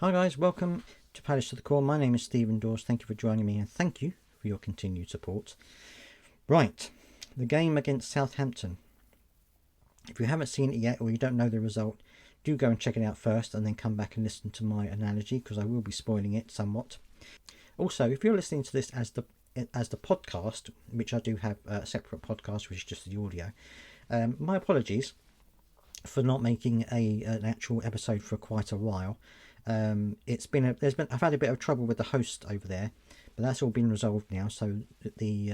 Hi guys, welcome to Palace to the Core. My name is Stephen Dawes. Thank you for joining me and thank you for your continued support. Right, the game against Southampton. If you haven't seen it yet or you don't know the result, do go and check it out first and then come back and listen to my analogy because I will be spoiling it somewhat. Also, if you're listening to this as the podcast, which I do have a separate podcast which is just the audio, my apologies for not making an actual episode for quite a while. I've had a bit of trouble with the host over there, but that's all been resolved now. So the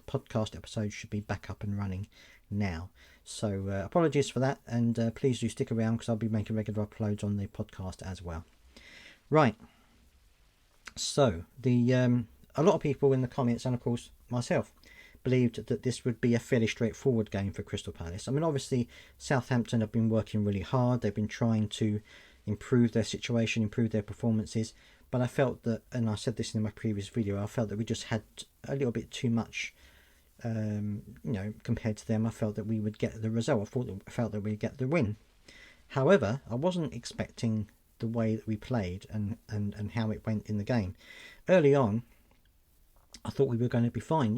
podcast episode should be back up and running now. So apologies for that, and please do stick around because I'll be making regular uploads on the podcast as well. Right. So a lot of people in the comments, and of course myself, believed that this would be a fairly straightforward game for Crystal Palace. I mean, obviously Southampton have been working really hard. They've been trying to improve their situation, improve their performances, but I felt that, and I said this in my previous video, I felt that we just had a little bit too much, compared to them. I felt that we would get the result. I felt that we'd get the win. However, I wasn't expecting the way that we played and how it went in the game. Early on, I thought we were going to be fine.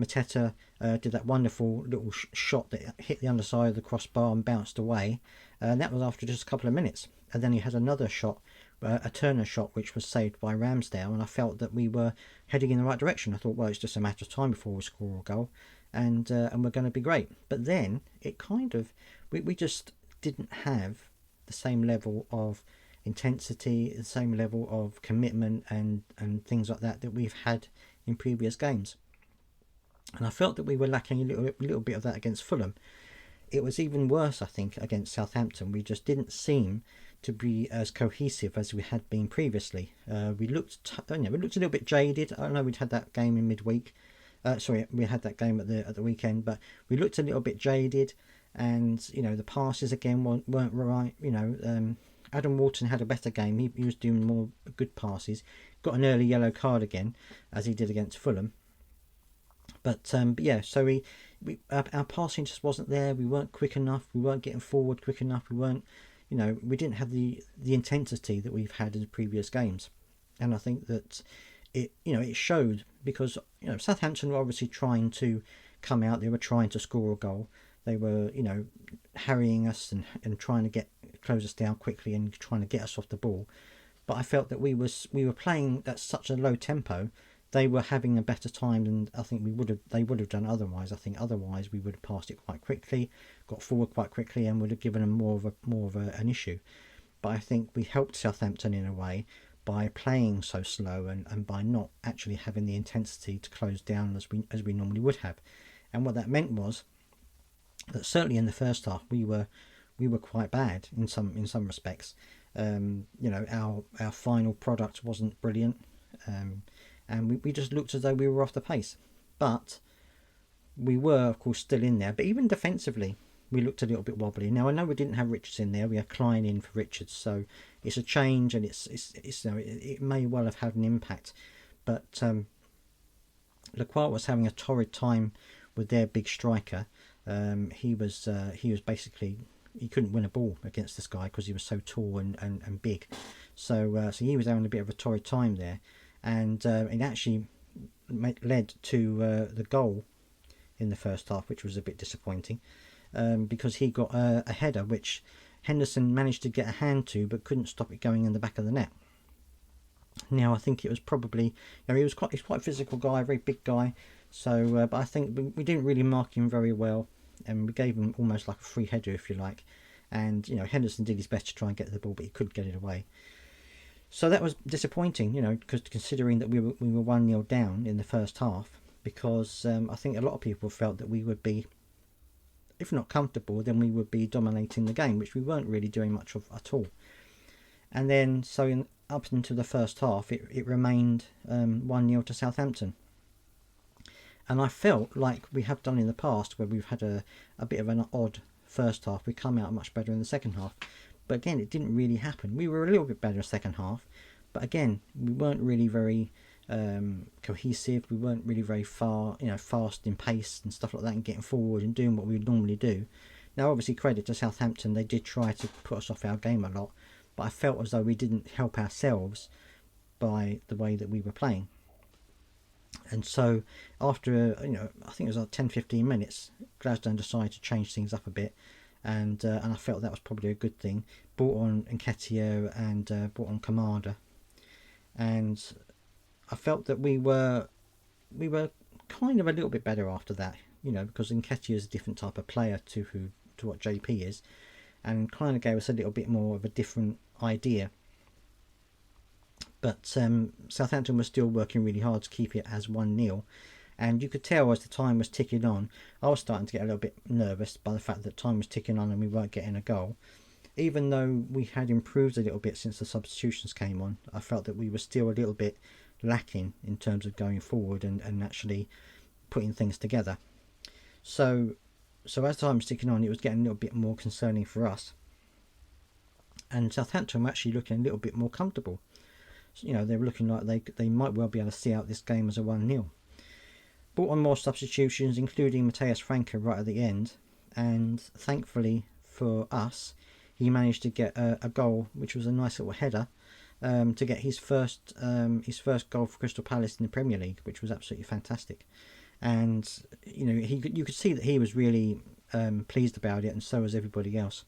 Mateta did that wonderful little shot that hit the underside of the crossbar and bounced away, and that was after just a couple of minutes. And then he had another shot, a Turner shot, which was saved by Ramsdale, and I felt that we were heading in the right direction. I thought, well, it's just a matter of time before we score a goal, and we're going to be great. But then it kind of, we just didn't have the same level of intensity, the same level of commitment and things like that we've had in previous games. And I felt that we were lacking a little bit of that against Fulham. It was even worse, I think, against Southampton. We just didn't seem to be as cohesive as we had been previously. We looked a little bit jaded. I know we'd had that game in midweek. We had that game at the weekend, but we looked a little bit jaded, and the passes again weren't right. Adam Wharton had a better game. He was doing more good passes. Got an early yellow card again, as he did against Fulham. But yeah, so our passing just wasn't there. We weren't quick enough. We weren't getting forward quick enough. We weren't, we didn't have the intensity that we've had in the previous games. And I think that it showed because Southampton were obviously trying to come out. They were trying to score a goal. They were harrying us and trying to close us down quickly and trying to get us off the ball. But I felt that we were playing at such a low tempo. They were having a better time than I think they would have done otherwise. I think otherwise we would have passed it quite quickly, got forward quite quickly, and would have given them more of an issue. But I think we helped Southampton in a way by playing so slow and by not actually having the intensity to close down as we normally would have. And what that meant was that certainly in the first half we were quite bad in some respects. Our final product wasn't brilliant. And we just looked as though we were off the pace. But we were, of course, still in there. But even defensively, we looked a little bit wobbly. Now, I know we didn't have Richards in there. We had Klein in for Richards. So it's a change, and it may well have had an impact. But Lacroix was having a torrid time with their big striker. He was basically... He couldn't win a ball against this guy because he was so tall and big. So he was having a bit of a torrid time there. And it actually led to the goal in the first half, which was a bit disappointing because he got a header which Henderson managed to get a hand to but couldn't stop it going in the back of the net. Now I think it was probably he's quite a physical guy, a very big guy. So but I think we didn't really mark him very well, and we gave him almost like a free header, if you like. And Henderson did his best to try and get the ball, but he couldn't get it away. So that was disappointing, because considering that we were 1-0 down in the first half, because I think a lot of people felt that we would be, if not comfortable, then we would be dominating the game, which we weren't really doing much of at all. And then, up into the first half, it remained 1-0 to Southampton. And I felt like we have done in the past, where we've had a bit of an odd first half, we come out much better in the second half. But again, it didn't really happen. We were a little bit better in the second half, but again, we weren't really very cohesive. We weren't really very fast in pace and stuff like that, and getting forward and doing what we would normally do. Now, obviously, credit to Southampton, they did try to put us off our game a lot, but I felt as though we didn't help ourselves by the way that we were playing. And so after, I think it was like 10-15 minutes, Gladstone decided to change things up a bit, and I felt that was probably a good thing. Brought on Nketiah and brought on Kamada, and I felt that we were kind of a little bit better after that, because Nketiah is a different type of player to what JP is, and kind of gave us a little bit more of a different idea. But Southampton was still working really hard to keep it as 1-0, and you could tell as the time was ticking on, I was starting to get a little bit nervous by the fact that time was ticking on and we weren't getting a goal. Even though we had improved a little bit since the substitutions came on, I felt that we were still a little bit lacking in terms of going forward and actually putting things together. So as time was ticking on, it was getting a little bit more concerning for us, and Southampton were actually looking a little bit more comfortable. They were looking like they might well be able to see out this game as a 1-0. Brought on more substitutions, including Matheus Franca right at the end, and thankfully for us, he managed to get a goal, which was a nice little header, to get his first goal for Crystal Palace in the Premier League, which was absolutely fantastic. And you could see that he was really pleased about it, and so was everybody else.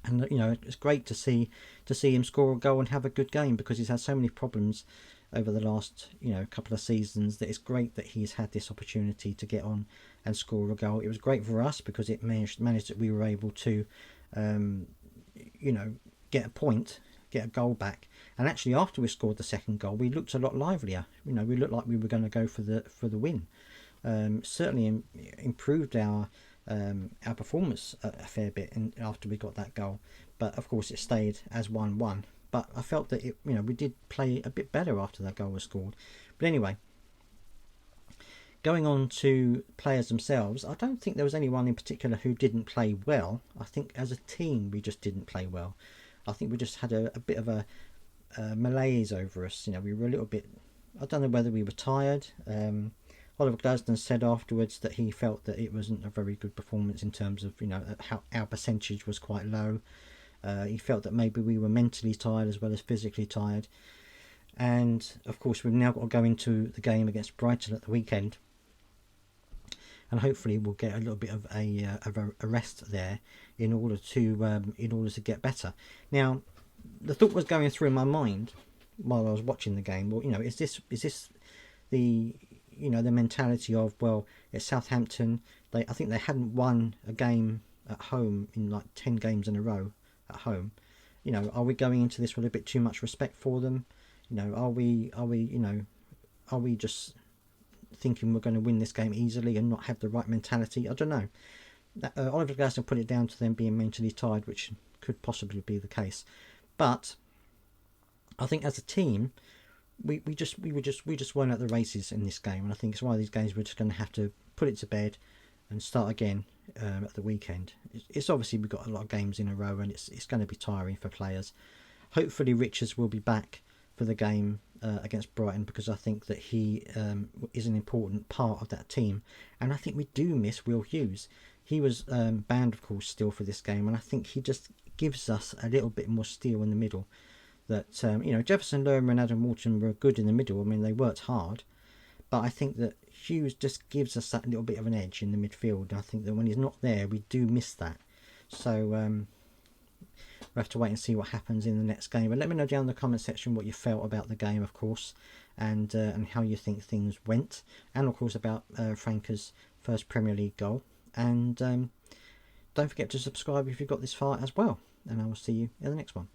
And it's great to see him score a goal and have a good game, because he's had so many problems over the last couple of seasons, that it's great that he's had this opportunity to get on and score a goal. It was great for us because it managed that we were able to get a point, get a goal back. And actually, after we scored the second goal, we looked a lot livelier. We looked like we were going to go for the win. Certainly improved our performance a fair bit after we got that goal, but of course it stayed as 1-1. But I felt that we did play a bit better after that goal was scored. But anyway, going on to players themselves, I don't think there was anyone in particular who didn't play well. I think as a team we just didn't play well. I think we just had a bit of a malaise over us. We were a little bit, I don't know whether we were tired. Oliver Glasden said afterwards that he felt that it wasn't a very good performance in terms of how our percentage was quite low. He felt that maybe we were mentally tired as well as physically tired. And of course we've now got to go into the game against Brighton at the weekend, and hopefully we'll get a little bit of a rest there in order to get better. Now, the thought was going through my mind while I was watching the game. Well, is this the the mentality of, well, it's Southampton. I think they hadn't won a game at home in like 10 games in a row at home. Are we going into this with a bit too much respect for them? Are we just thinking we're going to win this game easily and not have the right mentality? I don't know. Oliver Glasner put it down to them being mentally tired, which could possibly be the case. But I think as a team, we just weren't at the races in this game, and I think it's one of these games we're just going to have to put it to bed and start again at the weekend. It's obviously we've got a lot of games in a row, and it's going to be tiring for players. Hopefully Richards will be back for the game against Brighton, because I think that he is an important part of that team, and I think we do miss Will Hughes. He was banned, of course, still for this game, and I think he just gives us a little bit more steel in the middle. That Jefferson Lerma and Adam Walton were good in the middle. I mean, they worked hard, but I think that Hughes just gives us that little bit of an edge in the midfield. I think that when he's not there, we do miss that. So we'll have to wait and see what happens in the next game. But let me know down in the comment section what you felt about the game, of course, and how you think things went, and of course about Franca's first Premier League goal. And don't forget to subscribe if you've got this far as well. And I will see you in the next one.